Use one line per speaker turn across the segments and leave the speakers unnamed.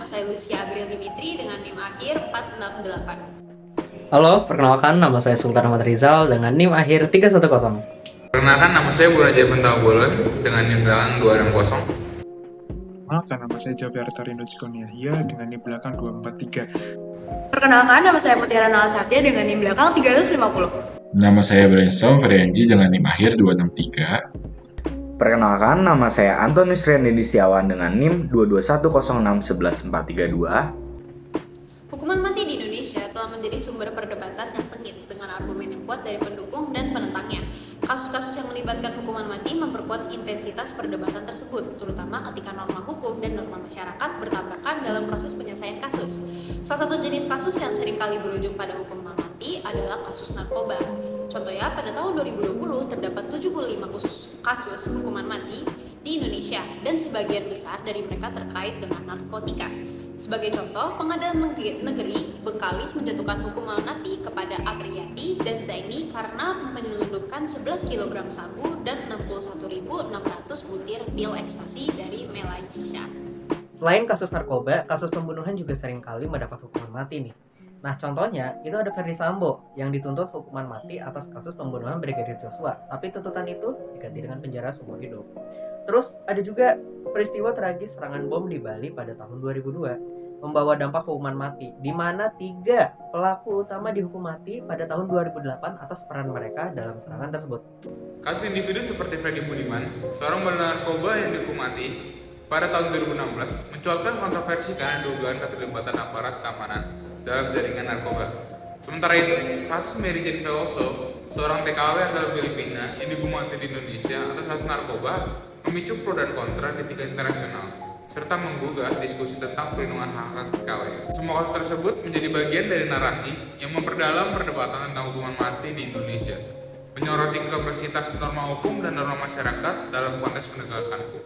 nama saya Lucia Abril Dimitri dengan NIM akhir 468.
Halo, perkenalkan nama saya Sultan Ahmad Rizal dengan NIM akhir 310.
Perkenalkan, nama saya Buraja Pentaubolon dengan NIM belakang 260.
Perkenalkan, nama saya Javier Tarindo Cikon Yahya dengan NIM belakang 243.
Perkenalkan, nama saya Mutiara Nalasatya dengan NIM belakang 350.
Nama saya Brainstorm Ferenji dengan NIM akhir 263.
Perkenalkan, nama saya Antonius Rendy Setiawan dengan NIM 221061142.
Hukuman mati di Indonesia telah menjadi sumber perdebatan yang sengit dengan argumen yang kuat dari pendukung dan penentangnya. Kasus-kasus yang melibatkan hukuman mati memperkuat intensitas perdebatan tersebut, terutama ketika norma hukum dan norma masyarakat bertabrakan dalam proses penyelesaian kasus. Salah satu jenis kasus yang seringkali berujung pada hukuman mati adalah kasus narkoba. Contohnya, pada tahun 2020 terdapat 75 kasus hukuman mati di Indonesia dan sebagian besar dari mereka terkait dengan narkotika. Sebagai contoh, Pengadilan Negeri Bengkalis menjatuhkan hukuman mati kepada Apriyadi dan Zaini karena menyelundupkan 11 kg sabu dan 61.600 butir pil ekstasi dari Malaysia.
Selain kasus narkoba, kasus pembunuhan juga seringkali mendapat hukuman mati nih. Nah, contohnya itu ada Ferdy Sambo yang dituntut hukuman mati atas kasus pembunuhan Brigadir Joshua, tapi tuntutan itu diganti dengan penjara seumur hidup. Terus ada juga peristiwa tragis serangan bom di Bali pada tahun 2002 membawa dampak hukuman mati, di mana 3 pelaku utama dihukum mati pada tahun 2008 atas peran mereka dalam serangan tersebut.
Kasus individu seperti Freddy Budiman, seorang bandar narkoba yang dihukum mati pada tahun 2016, mencuatkan kontroversi karena dugaan keterlibatan aparat keamanan dalam jaringan narkoba. Sementara itu, kasus Mary Jane Veloso, seorang TKW asal Filipina yang dihukum mati di Indonesia atas kasus narkoba, memicu pro dan kontra di tingkat internasional, serta menggugah diskusi tentang perlindungan hak TKW. Semua kasus tersebut menjadi bagian dari narasi yang memperdalam perdebatan tentang hukuman mati di Indonesia, menyoroti kompleksitas norma hukum dan norma masyarakat dalam konteks penegakan hukum.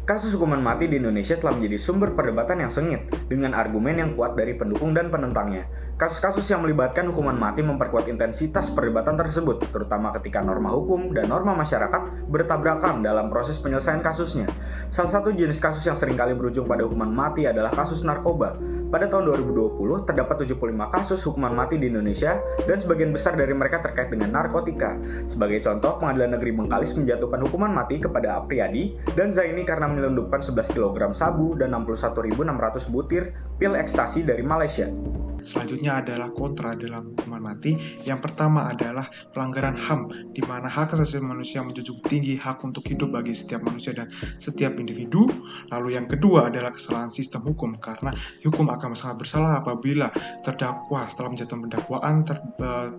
Kasus hukuman mati di Indonesia telah menjadi sumber perdebatan yang sengit dengan argumen yang kuat dari pendukung dan penentangnya. Kasus-kasus yang melibatkan hukuman mati memperkuat intensitas perdebatan tersebut, terutama ketika norma hukum dan norma masyarakat bertabrakan dalam proses penyelesaian kasusnya. Salah satu jenis kasus yang seringkali berujung pada hukuman mati adalah kasus narkoba. Pada tahun 2020, terdapat 75 kasus hukuman mati di Indonesia dan sebagian besar dari mereka terkait dengan narkotika. Sebagai contoh, Pengadilan Negeri Bengkalis menjatuhkan hukuman mati kepada Apriyadi dan Zaini karena menyelundupkan 11 kg sabu dan 61.600 butir pil ekstasi dari Malaysia.
Selanjutnya adalah kontra dalam hukuman mati. Yang pertama adalah pelanggaran HAM, di mana hak asasi manusia menjunjung tinggi hak untuk hidup bagi setiap manusia dan setiap individu. Lalu yang kedua adalah kesalahan sistem hukum, karena hukum akan sangat bersalah apabila terdakwa setelah menjatuhkan pendakwaan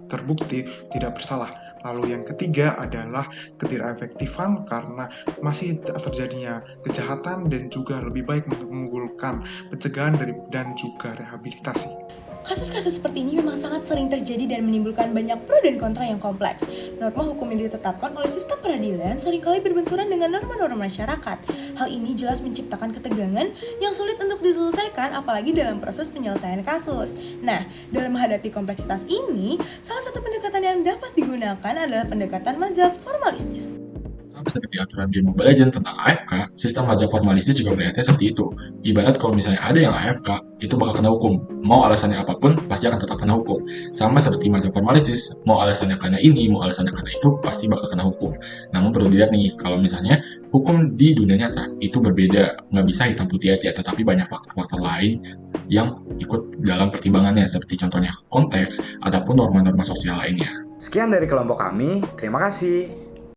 terbukti tidak bersalah. Lalu yang ketiga adalah ketidakefektifan, karena masih terjadinya kejahatan dan juga lebih baik mengunggulkan pencegahan dan juga rehabilitasi.
Kasus-kasus seperti ini memang sangat sering terjadi dan menimbulkan banyak pro dan kontra yang kompleks. Norma hukum yang ditetapkan oleh sistem peradilan seringkali berbenturan dengan norma-norma masyarakat. Hal ini jelas menciptakan ketegangan yang sulit untuk diselesaikan, apalagi dalam proses penyelesaian kasus. Nah, dalam menghadapi kompleksitas ini, salah satu pendekatan yang dapat digunakan adalah pendekatan mazhab formalistis.
Sama seperti aturan game Mobile Legends tentang AFK, sistem mazhab formalistis juga melihatnya seperti itu. Ibarat kalau misalnya ada yang AFK, itu bakal kena hukum. Mau alasannya apapun, pasti akan tetap kena hukum. Sama seperti mazhab formalistis, mau alasannya karena ini, mau alasannya karena itu, pasti bakal kena hukum. Namun perlu dilihat nih, kalau misalnya hukum di dunia nyata itu berbeda, nggak bisa hitam putih aja, tetapi banyak faktor-faktor lain yang ikut dalam pertimbangannya, seperti contohnya konteks ataupun norma-norma sosial lainnya.
Sekian dari kelompok kami, terima kasih.